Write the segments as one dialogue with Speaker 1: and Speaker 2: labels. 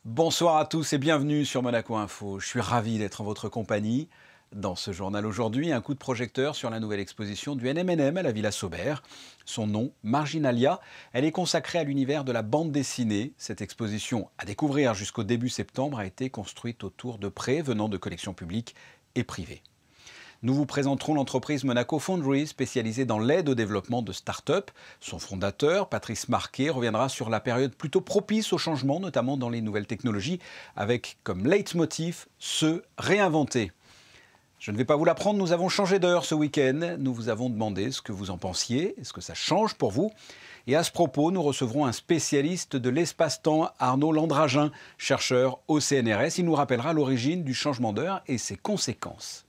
Speaker 1: Bonsoir à tous et bienvenue sur Monaco Info. Je suis ravi d'être en votre compagnie. Dans ce journal aujourd'hui, un coup de projecteur sur la nouvelle exposition du NMNM à la Villa Saubert. Son nom, Marginalia, elle est consacrée à l'univers de la bande dessinée. Cette exposition, à découvrir jusqu'au début septembre, a été construite autour de prêts venant de collections publiques et privées. Nous vous présenterons l'entreprise Monaco Foundry, spécialisée dans l'aide au développement de start-up. Son fondateur, Patrice Marquet, reviendra sur la période plutôt propice au changement, notamment dans les nouvelles technologies, avec comme leitmotiv se réinventer. Je ne vais pas vous l'apprendre, nous avons changé d'heure ce week-end. Nous vous avons demandé ce que vous en pensiez, est-ce que ça change pour vous? Et à ce propos, nous recevrons un spécialiste de l'espace-temps, Arnaud Landragin, chercheur au CNRS. Il nous rappellera l'origine du changement d'heure et ses conséquences.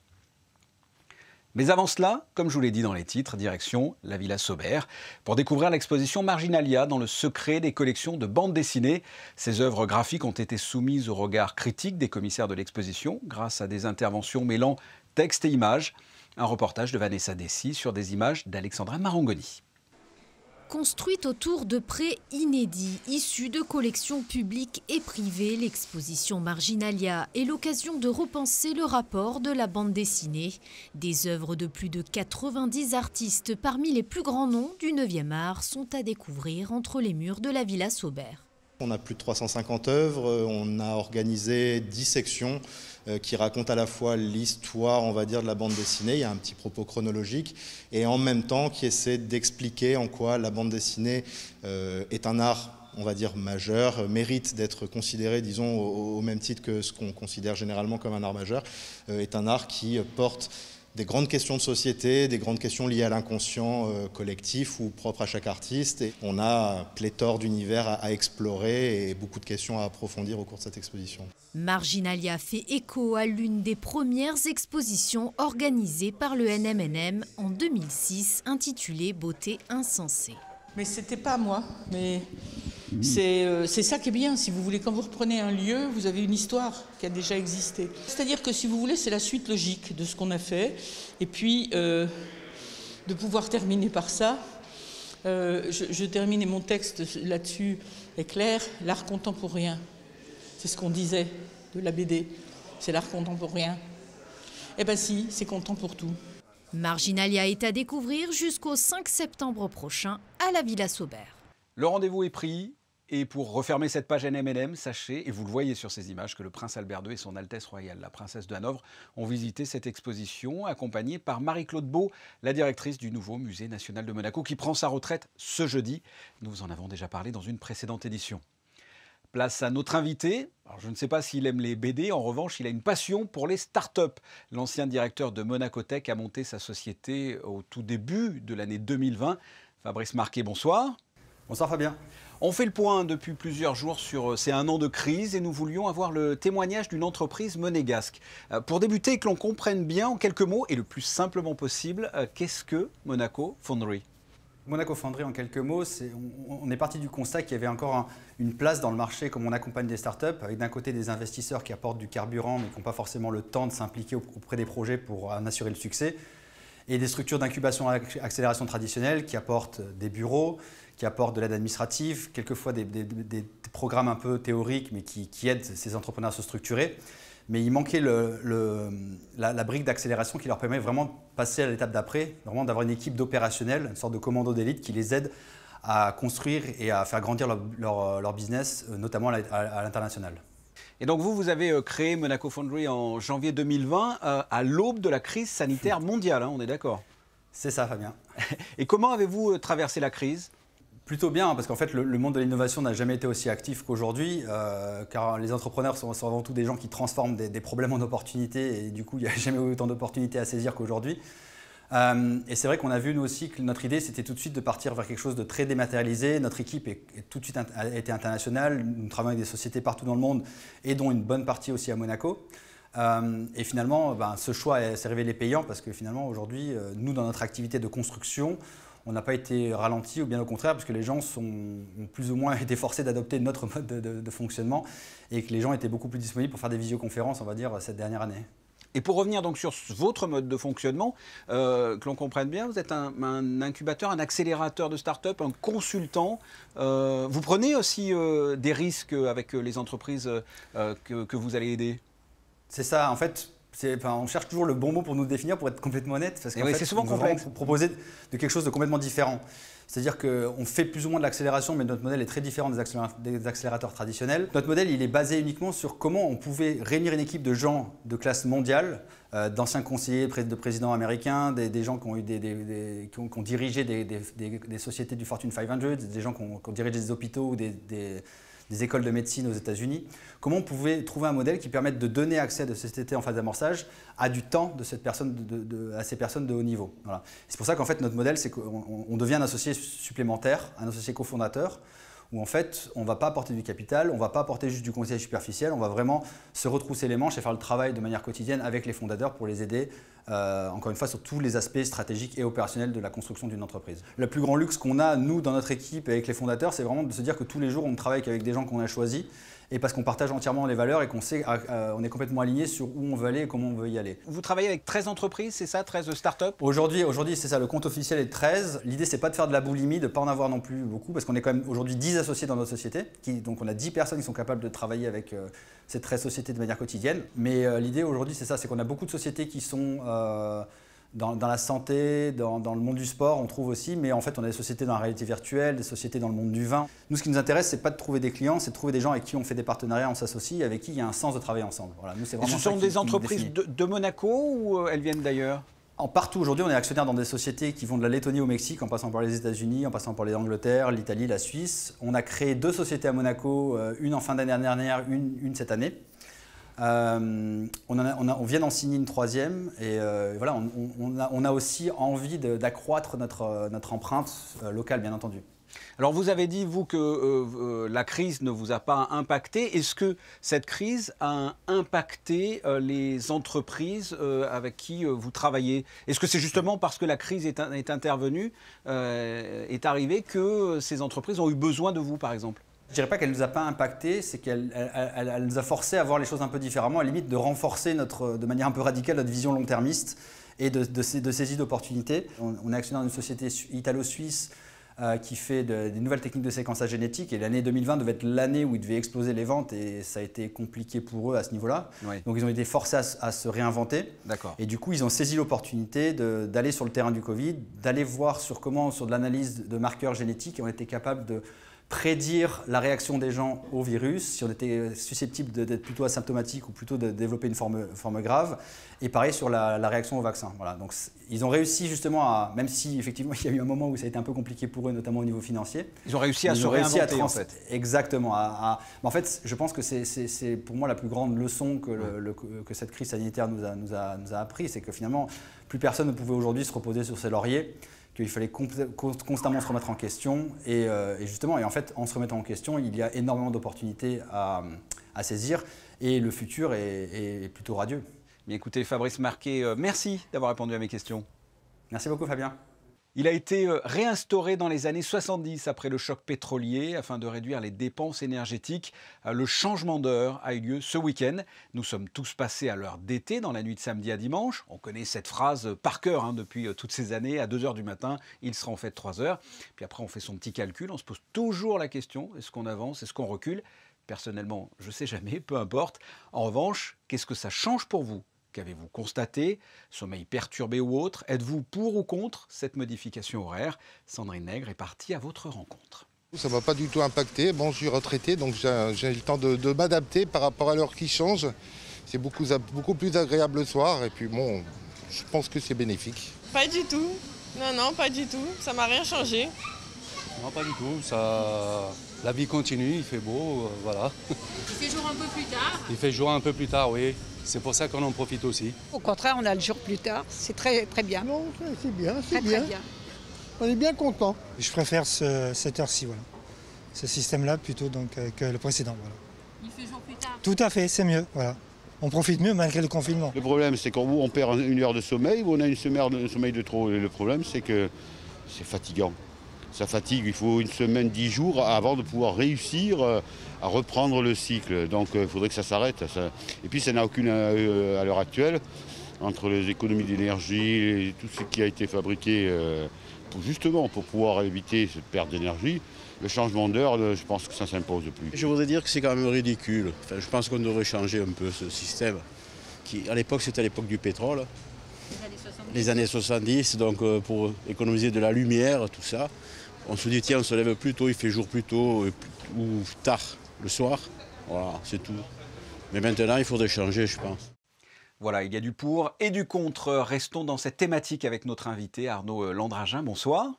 Speaker 1: Mais avant cela, comme je vous l'ai dit dans les titres, direction la Villa Saubert, pour découvrir l'exposition Marginalia dans le secret des collections de bandes dessinées. Ces œuvres graphiques ont été soumises au regard critique des commissaires de l'exposition, grâce à des interventions mêlant texte et images. Un reportage de Vanessa Dessy sur des images d'Alexandra Marangoni.
Speaker 2: Construite autour de prêts inédits, issus de collections publiques et privées, l'exposition Marginalia est l'occasion de repenser le rapport de la bande dessinée. Des œuvres de plus de 90 artistes parmi les plus grands noms du 9e art sont à découvrir entre les murs de la Villa Saubert.
Speaker 3: On a plus de 350 œuvres, on a organisé 10 sections qui racontent à la fois l'histoire, on va dire, de la bande dessinée, il y a un petit propos chronologique, et en même temps qui essaie d'expliquer en quoi la bande dessinée est un art, on va dire, majeur, mérite d'être considéré, disons, au même titre que ce qu'on considère généralement comme un art majeur, est un art qui porte des grandes questions de société, des grandes questions liées à l'inconscient collectif ou propre à chaque artiste. Et on a pléthore d'univers à explorer et beaucoup de questions à approfondir au cours de cette exposition.
Speaker 2: Marginalia fait écho à l'une des premières expositions organisées par le NMNM en 2006, intitulée Beauté insensée.
Speaker 4: Mais c'était pas moi, mais c'est ça qui est bien, si vous voulez. Quand vous reprenez un lieu, vous avez une histoire qui a déjà existé. C'est-à-dire que si vous voulez, c'est la suite logique de ce qu'on a fait. Et puis, de pouvoir terminer par ça, je terminais mon texte là-dessus, est clair, l'art contemporain. C'est ce qu'on disait de la BD, c'est l'art contemporain. Eh bien si, c'est content pour tout.
Speaker 2: Marginalia est à découvrir jusqu'au 5 septembre prochain à la Villa Saubert.
Speaker 1: Le rendez-vous est pris. Et pour refermer cette page NMNM, sachez, et vous le voyez sur ces images, que le prince Albert II et son Altesse royale, la princesse de Hanovre, ont visité cette exposition, accompagnée par Marie-Claude Beau, la directrice du nouveau musée national de Monaco, qui prend sa retraite ce jeudi. Nous vous en avons déjà parlé dans une précédente édition. Place à notre invité. Alors, je ne sais pas s'il aime les BD, en revanche, il a une passion pour les start-up. L'ancien directeur de Monaco Tech a monté sa société au tout début de l'année 2020. Fabrice Marquet, bonsoir.
Speaker 5: Bonsoir Fabien.
Speaker 1: On fait le point depuis plusieurs jours sur ces 1 an de crise et nous voulions avoir le témoignage d'une entreprise monégasque. Pour débuter et que l'on comprenne bien en quelques mots et le plus simplement possible, qu'est-ce que Monaco Foundry ?
Speaker 5: Monaco Foundry, en quelques mots, on est parti du constat qu'il y avait encore une place dans le marché comme on accompagne des startups, avec d'un côté des investisseurs qui apportent du carburant mais qui n'ont pas forcément le temps de s'impliquer auprès des projets pour en assurer le succès, et des structures d'incubation et accélération traditionnelles qui apportent des bureaux, qui apportent de l'aide administrative, quelquefois des programmes un peu théoriques mais qui aident ces entrepreneurs à se structurer. Mais il manquait la brique d'accélération qui leur permet vraiment de passer à l'étape d'après, vraiment d'avoir une équipe d'opérationnels, une sorte de commando d'élite qui les aide à construire et à faire grandir leur business, notamment à l'international.
Speaker 1: Et donc vous avez créé Monaco Foundry en janvier 2020, à l'aube de la crise sanitaire mondiale, hein, on est d'accord?
Speaker 5: C'est ça, Fabien.
Speaker 1: Et comment avez-vous traversé la crise?
Speaker 5: Plutôt bien, parce qu'en fait, le monde de l'innovation n'a jamais été aussi actif qu'aujourd'hui, car les entrepreneurs sont avant tout des gens qui transforment des problèmes en opportunités, et du coup, il n'y a jamais eu autant d'opportunités à saisir qu'aujourd'hui. Et c'est vrai qu'on a vu, nous aussi, que notre idée, c'était tout de suite de partir vers quelque chose de très dématérialisé. Notre équipe est tout de suite a été internationale. Nous travaillons avec des sociétés partout dans le monde, et dont une bonne partie aussi à Monaco. Et finalement, ce choix s'est révélé payant, parce que finalement, aujourd'hui, nous, dans notre activité de construction, on n'a pas été ralenti, ou bien au contraire, parce que les gens ont plus ou moins été forcés d'adopter notre mode de fonctionnement, et que les gens étaient beaucoup plus disponibles pour faire des visioconférences, on va dire, cette dernière année.
Speaker 1: Et pour revenir donc sur votre mode de fonctionnement, que l'on comprenne bien, vous êtes un incubateur, un accélérateur de start-up, un consultant. Vous prenez aussi des risques avec les entreprises que vous allez aider?
Speaker 5: C'est ça, en fait. On cherche toujours le bon mot pour nous définir, pour être complètement honnête, parce qu'en fait,
Speaker 1: c'est souvent complexe.
Speaker 5: On proposer de quelque chose de complètement différent. C'est-à-dire qu'on fait plus ou moins de l'accélération, mais notre modèle est très différent des accélérateurs traditionnels. Notre modèle, il est basé uniquement sur comment on pouvait réunir une équipe de gens de classe mondiale, d'anciens conseillers de présidents américains, des gens qui ont, dirigé des sociétés du Fortune 500, des gens qui ont dirigé des hôpitaux ou des écoles de médecine aux États-Unis. Comment on pouvait trouver un modèle qui permette de donner accès à des sociétés en phase d'amorçage à du temps de cette personne, à ces personnes de haut niveau. Voilà. C'est pour ça qu'en fait notre modèle, c'est qu'on devient un associé supplémentaire, un associé cofondateur, où en fait on ne va pas apporter du capital, on ne va pas apporter juste du conseil superficiel, on va vraiment se retrousser les manches et faire le travail de manière quotidienne avec les fondateurs pour les aider, encore une fois, sur tous les aspects stratégiques et opérationnels de la construction d'une entreprise. Le plus grand luxe qu'on a, nous, dans notre équipe et avec les fondateurs, c'est vraiment de se dire que tous les jours, on travaille avec des gens qu'on a choisis et parce qu'on partage entièrement les valeurs et qu'on sait, on est complètement aligné sur où on veut aller et comment on veut y aller.
Speaker 1: Vous travaillez avec 13 entreprises, c'est ça, 13 startups?
Speaker 5: Aujourd'hui, c'est ça, le compte officiel est de 13. L'idée, c'est pas de faire de la boulimie, de ne pas en avoir non plus beaucoup, parce qu'on est quand même aujourd'hui 10 associés dans notre société. Donc on a 10 personnes qui sont capables de travailler avec ces 13 sociétés de manière quotidienne. Mais l'idée aujourd'hui, c'est ça, c'est qu'on a beaucoup de sociétés qui sont dans la santé, dans le monde du sport, on trouve aussi, mais en fait, on a des sociétés dans la réalité virtuelle, des sociétés dans le monde du vin. Nous, ce qui nous intéresse, c'est pas de trouver des clients, c'est de trouver des gens avec qui on fait des partenariats, on s'associe, avec qui il y a un sens de travailler ensemble. Voilà, nous, c'est vraiment.
Speaker 1: Et ce sont des entreprises de Monaco ou elles viennent d'ailleurs?
Speaker 5: Partout aujourd'hui, on est actionnaire dans des sociétés qui vont de la Lettonie au Mexique, en passant par les États-Unis, en passant par l'Angleterre, l'Italie, la Suisse. On a créé 2 sociétés à Monaco, une en fin d'année dernière, une cette année. On vient d'en signer une 3e et voilà, on a aussi envie d'accroître notre empreinte locale, bien entendu.
Speaker 1: Alors vous avez dit, vous, que la crise ne vous a pas impacté. Est-ce que cette crise a impacté les entreprises avec qui vous travaillez? Est-ce que c'est justement parce que la crise est intervenue, est arrivée, que ces entreprises ont eu besoin de vous, par exemple?
Speaker 5: Je ne dirais pas qu'elle ne nous a pas impacté, c'est qu'elle nous a forcé à voir les choses un peu différemment, à la limite de renforcer de manière un peu radicale notre vision long-termiste et de saisir d'opportunités. On est actionnaire d'une société italo-suisse qui fait des nouvelles techniques de séquençage génétique et l'année 2020 devait être l'année où ils devaient exploser les ventes et ça a été compliqué pour eux à ce niveau-là. Oui. Donc ils ont été forcés à se réinventer. Et du coup, ils ont saisi l'opportunité d'aller sur le terrain du Covid, d'aller voir sur de l'analyse de marqueurs génétiques, et on était capable de prédire la réaction des gens au virus, si on était susceptible d'être plutôt asymptomatique ou plutôt de développer une forme grave. Et pareil sur la réaction au vaccin. Voilà. Donc ils ont réussi justement même si effectivement il y a eu un moment où ça a été un peu compliqué pour eux, notamment au niveau financier.
Speaker 1: Ils ont réussi à se réinventer en fait.
Speaker 5: Exactement. En fait, je pense que c'est pour moi la plus grande leçon que cette crise sanitaire nous a appris, c'est que finalement plus personne ne pouvait aujourd'hui se reposer sur ses lauriers, qu'il fallait constamment se remettre en question et justement, et en fait, en se remettant en question, il y a énormément d'opportunités à saisir et le futur est plutôt radieux.
Speaker 1: Bien écoutez, Fabrice Marquet, merci d'avoir répondu à mes questions.
Speaker 5: Merci beaucoup Fabien.
Speaker 1: Il a été réinstauré dans les années 70 après le choc pétrolier afin de réduire les dépenses énergétiques. Le changement d'heure a eu lieu ce week-end. Nous sommes tous passés à l'heure d'été dans la nuit de samedi à dimanche. On connaît cette phrase par cœur depuis toutes ces années. À 2 h du matin, il sera en fait 3 h. Puis après, on fait son petit calcul. On se pose toujours la question, est-ce qu'on avance, est-ce qu'on recule? Personnellement, je ne sais jamais, peu importe. En revanche, qu'est-ce que ça change pour vous? Qu'avez-vous constaté? Sommeil perturbé ou autre? Êtes-vous pour ou contre cette modification horaire? Sandrine Nègre est partie à votre rencontre.
Speaker 6: Ça ne m'a pas du tout impacté. Bon, je suis retraité, donc j'ai le temps de m'adapter par rapport à l'heure qui change. C'est beaucoup plus agréable le soir et puis bon, je pense que c'est bénéfique.
Speaker 7: Pas du tout. Non, pas du tout. Ça m'a rien changé.
Speaker 8: Non, pas du tout. La vie continue, il fait beau, voilà.
Speaker 9: Il fait jour un peu plus tard?
Speaker 8: Il fait jour un peu plus tard, oui. C'est pour ça qu'on en profite aussi.
Speaker 10: Au contraire, on a le jour plus tard. C'est très, très bien.
Speaker 11: Non, c'est bien,
Speaker 10: c'est bien.
Speaker 11: Très bien. On est bien content. Je préfère cette heure-ci, voilà. Ce système-là plutôt que le précédent, voilà.
Speaker 9: Il fait jour plus tard?
Speaker 11: Tout à fait, c'est mieux, voilà. On profite mieux malgré le confinement.
Speaker 12: Le problème, c'est qu'on perd 1 heure de sommeil ou on a une sommeil de trop. Et le problème, c'est que c'est fatigant. Ça fatigue, il faut une semaine, 10 jours avant de pouvoir réussir à reprendre le cycle. Donc il faudrait que ça s'arrête. Et puis ça n'a aucune, à l'heure actuelle, entre les économies d'énergie et tout ce qui a été fabriqué justement pour pouvoir éviter cette perte d'énergie, le changement d'heure, je pense que ça ne s'impose plus.
Speaker 13: Je voudrais dire que c'est quand même ridicule. Enfin, je pense qu'on devrait changer un peu ce système. À l'époque, c'était l'époque du pétrole. Les années 70, donc pour économiser de la lumière, tout ça. On se dit, tiens, on se lève plus tôt, il fait jour plus tôt ou tard le soir. Voilà, c'est tout. Mais maintenant, il faudrait changer, je pense.
Speaker 1: Voilà, il y a du pour et du contre. Restons dans cette thématique avec notre invité Arnaud Landragin. Bonsoir.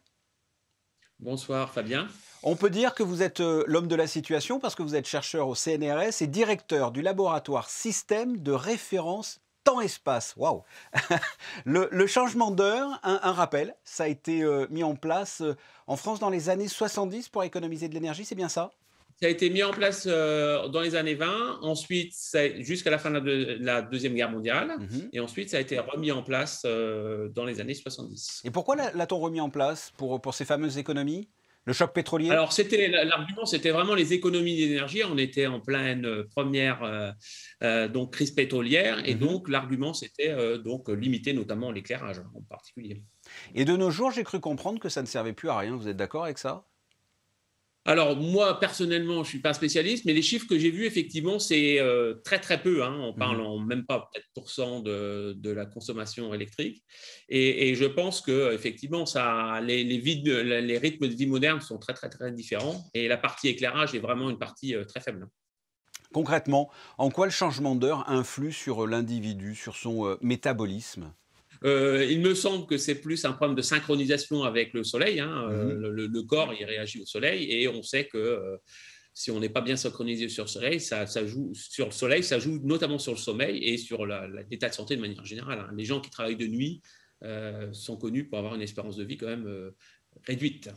Speaker 14: Bonsoir Fabien.
Speaker 1: On peut dire que vous êtes l'homme de la situation parce que vous êtes chercheur au CNRS et directeur du laboratoire Système de référence temps-espace. Waouh. Le changement d'heure, un rappel, ça a été mis en place en France dans les années 70 pour économiser de l'énergie, c'est bien ça ?
Speaker 14: Ça a été mis en place dans les années 20, ensuite jusqu'à la fin de la Deuxième Guerre mondiale, et ensuite ça a été remis en place dans les années 70.
Speaker 1: Et pourquoi l'a-t-on remis en place pour ces fameuses économies ? Le choc pétrolier ?
Speaker 14: Alors, l'argument, c'était vraiment les économies d'énergie. On était en pleine première donc, crise pétrolière, et donc l'argument, c'était donc limiter notamment l'éclairage en particulier.
Speaker 1: Et de nos jours, j'ai cru comprendre que ça ne servait plus à rien. Vous êtes d'accord avec ça ?
Speaker 14: Alors, moi, personnellement, je ne suis pas spécialiste, mais les chiffres que j'ai vus, effectivement, c'est très, très peu. Hein. On parle en même pas peut-être % de la consommation électrique. Et je pense qu'effectivement, les rythmes de vie modernes sont très, très, très différents. Et la partie éclairage est vraiment une partie très faible.
Speaker 1: Concrètement, en quoi le changement d'heure influe sur l'individu, sur son métabolisme ?
Speaker 14: Il me semble que c'est plus un problème de synchronisation avec le soleil. Hein. Le corps, il réagit au soleil et on sait que si on n'est pas bien synchronisé sur le soleil, ça joue notamment sur le sommeil et sur l'état de santé de manière générale. Hein. Les gens qui travaillent de nuit sont connus pour avoir une espérance de vie quand même réduite.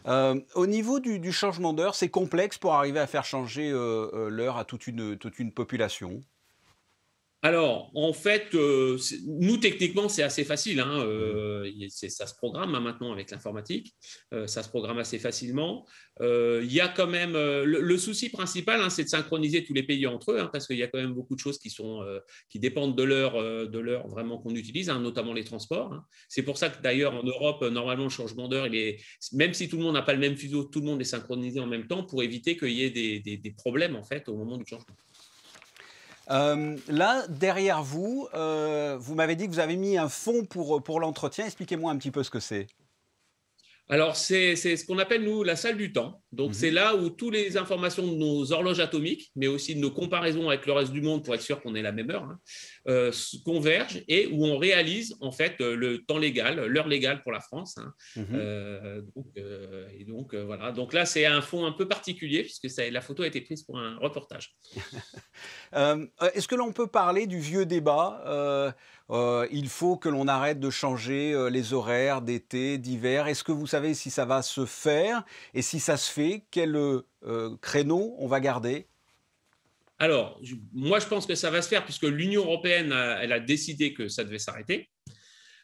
Speaker 1: Voilà. Au niveau du changement d'heure, c'est complexe pour arriver à faire changer l'heure à toute une population.
Speaker 14: Alors, en fait, nous, techniquement, c'est assez facile. Hein. Ça se programme hein, maintenant avec l'informatique. Ça se programme assez facilement. Il y a quand même… le souci principal, hein, c'est de synchroniser tous les pays entre eux, hein, parce qu'il y a quand même beaucoup de choses qui dépendent de l'heure vraiment qu'on utilise, hein, notamment les transports. Hein. C'est pour ça que, d'ailleurs, en Europe, normalement, le changement d'heure, même si tout le monde n'a pas le même fuseau, tout le monde est synchronisé en même temps pour éviter qu'il y ait des problèmes, en fait, au moment du changement.
Speaker 1: Là, derrière vous, vous m'avez dit que vous avez mis un fonds pour l'entretien. Expliquez-moi un petit peu ce que c'est.
Speaker 14: Alors, c'est ce qu'on appelle, nous, la salle du temps. Donc, c'est là où toutes les informations de nos horloges atomiques, mais aussi de nos comparaisons avec le reste du monde pour être sûr qu'on ait la même heure, hein, convergent et où on réalise, en fait, le temps légal, l'heure légale pour la France. Hein. Voilà. Donc là, c'est un fonds un peu particulier puisque la photo a été prise pour un reportage.
Speaker 1: Est-ce que l'on peut parler du vieux débat il faut que l'on arrête de changer les horaires d'été, d'hiver. Est-ce que vous savez si ça va se faire? Et si ça se fait, quel créneau on va garder?
Speaker 14: Alors, moi, je pense que ça va se faire puisque l'Union européenne, elle a décidé que ça devait s'arrêter.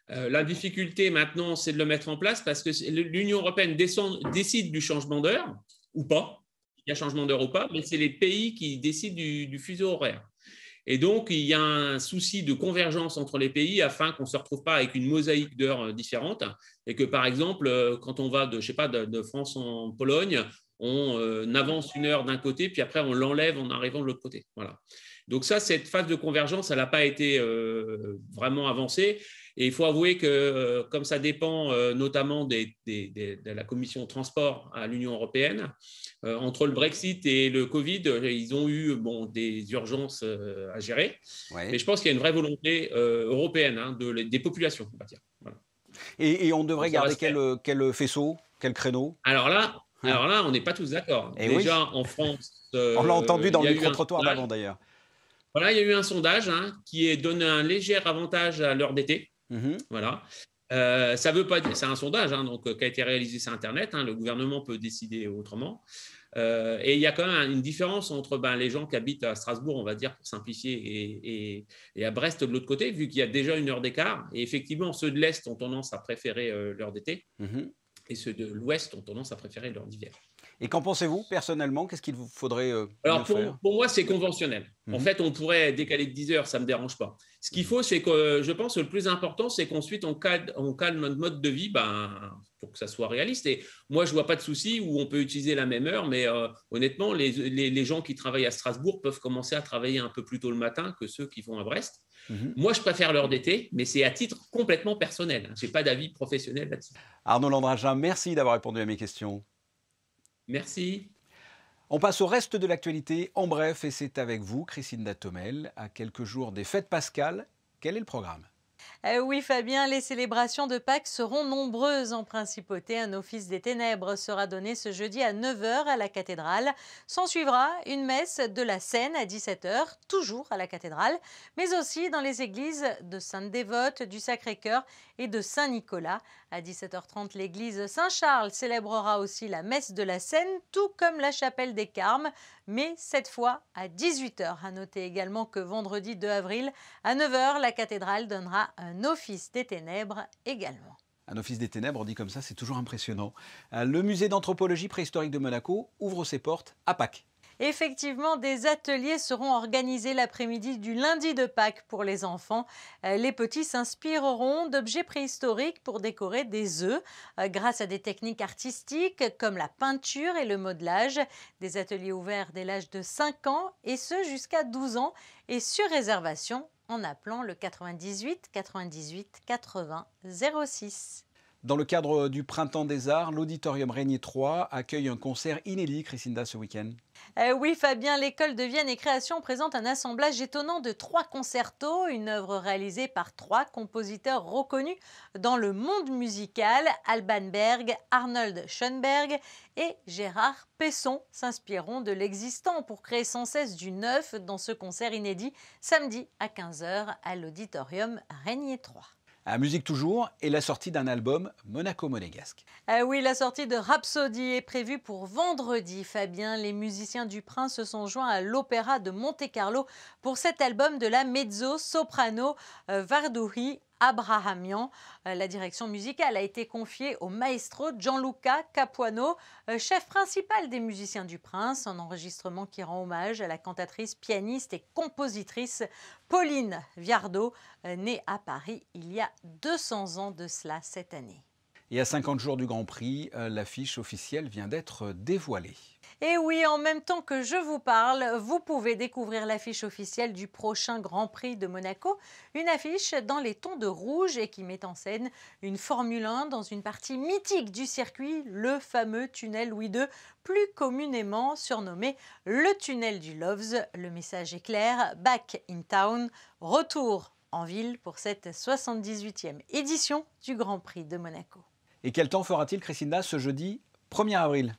Speaker 14: La difficulté maintenant, c'est de le mettre en place parce que l'Union européenne décide du changement d'heure ou pas. Il y a changement d'heure ou pas, mais c'est les pays qui décident du fuseau horaire. Et donc, il y a un souci de convergence entre les pays afin qu'on ne se retrouve pas avec une mosaïque d'heures différentes et que, par exemple, quand on va de France en Pologne, on avance une heure d'un côté, puis après, on l'enlève en arrivant de l'autre côté. Voilà. Donc ça, cette phase de convergence, elle n'a pas été vraiment avancée. Et il faut avouer que, comme ça dépend notamment de la commission transport à l'Union européenne, entre le Brexit et le Covid, ils ont eu des urgences à gérer. Ouais. Mais je pense qu'il y a une vraie volonté européenne des populations, on va dire. Voilà.
Speaker 1: Et on devrait garder quel faisceau, quel créneau?
Speaker 14: Alors là, on n'est pas tous d'accord. Déjà, en France…
Speaker 1: on l'a entendu dans le micro-trottoir d'avant, d'ailleurs.
Speaker 14: Voilà, il y a eu un sondage qui donne un léger avantage à l'heure d'été. Voilà. Ça veut pas dire, c'est un sondage qui a été réalisé sur Internet. Le gouvernement peut décider autrement. Et il y a quand même une différence entre les gens qui habitent à Strasbourg, on va dire pour simplifier, et à Brest de l'autre côté, vu qu'il y a déjà une heure d'écart. Et effectivement, ceux de l'Est ont tendance à préférer l'heure d'été. et ceux de l'Ouest ont tendance à préférer l'heure d'hiver.
Speaker 1: Et qu'en pensez-vous personnellement? Qu'est-ce qu'il vous faudrait
Speaker 14: Alors
Speaker 1: faire?
Speaker 14: pour moi, c'est conventionnel. En fait, on pourrait décaler de 10 heures, ça ne me dérange pas. Ce qu'il faut, c'est que je pense que le plus important, c'est qu'ensuite on calme notre mode de vie pour que ça soit réaliste. Et moi, je ne vois pas de souci où on peut utiliser la même heure, mais honnêtement, les gens qui travaillent à Strasbourg peuvent commencer à travailler un peu plus tôt le matin que ceux qui vont à Brest. Moi, je préfère l'heure d'été, mais c'est à titre complètement personnel. Je n'ai pas d'avis professionnel là-dessus.
Speaker 1: Arnaud Landragin, merci d'avoir répondu à mes questions.
Speaker 14: Merci.
Speaker 1: On passe au reste de l'actualité en bref et c'est avec vous, Christine Datomel. À quelques jours des fêtes pascales, quel est le programme?
Speaker 15: Oui Fabien, les célébrations de Pâques seront nombreuses en principauté. Un office des ténèbres sera donné ce jeudi à 9 h à la cathédrale. S'en suivra une messe de la Seine à 17 h, toujours à la cathédrale, mais aussi dans les églises de Sainte-Dévote, du Sacré-Cœur et de Saint-Nicolas. À 17 h 30, l'église Saint-Charles célébrera aussi la messe de la Seine, tout comme la chapelle des Carmes, mais cette fois à 18 h. À noter également que vendredi 2 avril, à 9 h, la cathédrale donnera un office des ténèbres également.
Speaker 1: Un office des ténèbres, on dit comme ça, c'est toujours impressionnant. Le musée d'anthropologie préhistorique de Monaco ouvre ses portes à Pâques.
Speaker 15: Effectivement, des ateliers seront organisés l'après-midi du lundi de Pâques pour les enfants. Les petits s'inspireront d'objets préhistoriques pour décorer des œufs grâce à des techniques artistiques comme la peinture et le modelage. Des ateliers ouverts dès l'âge de 5 ans et ce jusqu'à 12 ans et sur réservation en appelant le 98 98 80 06.
Speaker 1: Dans le cadre du Printemps des Arts, l'Auditorium Régnier 3 accueille un concert inédit, Christinda, ce week-end.
Speaker 15: Oui Fabien, l'école de Vienne et Création présente un assemblage étonnant de 3 concertos, une œuvre réalisée par 3 compositeurs reconnus dans le monde musical. Alban Berg, Arnold Schoenberg et Gérard Pesson s'inspireront de l'existant pour créer sans cesse du neuf dans ce concert inédit samedi à 15 h à l'Auditorium Régnier 3.
Speaker 1: À musique toujours, et la sortie d'un album monaco-monégasque.
Speaker 15: Oui, la sortie de Rhapsody est prévue pour vendredi. Fabien, les musiciens du Prince se sont joints à l'Opéra de Monte-Carlo pour cet album de la mezzo-soprano Vardouhi Abrahamian. La direction musicale a été confiée au maestro Gianluca Capuano, chef principal des musiciens du Prince, un enregistrement qui rend hommage à la cantatrice, pianiste et compositrice Pauline Viardot, née à Paris il y a 200 ans de cela cette année.
Speaker 1: Et à 50 jours du Grand Prix, l'affiche officielle vient d'être dévoilée.
Speaker 15: Et oui, en même temps que je vous parle, vous pouvez découvrir l'affiche officielle du prochain Grand Prix de Monaco. Une affiche dans les tons de rouge et qui met en scène une Formule 1 dans une partie mythique du circuit, le fameux tunnel Louis II, plus communément surnommé le tunnel du Loves. Le message est clair, back in town, retour en ville pour cette 78e édition du Grand Prix de Monaco.
Speaker 1: Et quel temps fera-t-il, Christinda, ce jeudi 1er avril ?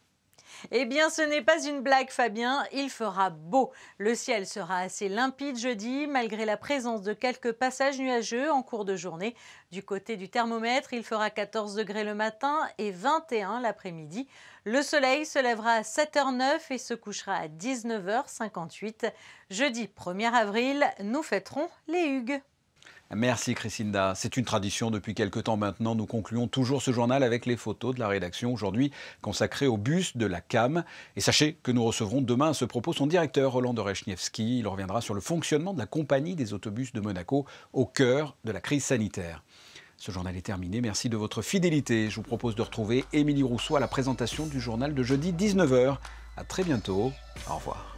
Speaker 15: Eh bien, ce n'est pas une blague, Fabien, il fera beau. Le ciel sera assez limpide jeudi, malgré la présence de quelques passages nuageux en cours de journée. Du côté du thermomètre, il fera 14 degrés le matin et 21 l'après-midi. Le soleil se lèvera à 7 h 09 et se couchera à 19 h 58. Jeudi 1er avril, nous fêterons les Hugues.
Speaker 1: Merci Christinda. C'est une tradition depuis quelque temps maintenant. Nous concluons toujours ce journal avec les photos de la rédaction, aujourd'hui consacrées au bus de la CAM. Et sachez que nous recevrons demain à ce propos son directeur, Roland Dorechniewski. Il reviendra sur le fonctionnement de la compagnie des autobus de Monaco au cœur de la crise sanitaire. Ce journal est terminé. Merci de votre fidélité. Je vous propose de retrouver Émilie Rousseau à la présentation du journal de jeudi 19 h. À très bientôt. Au revoir.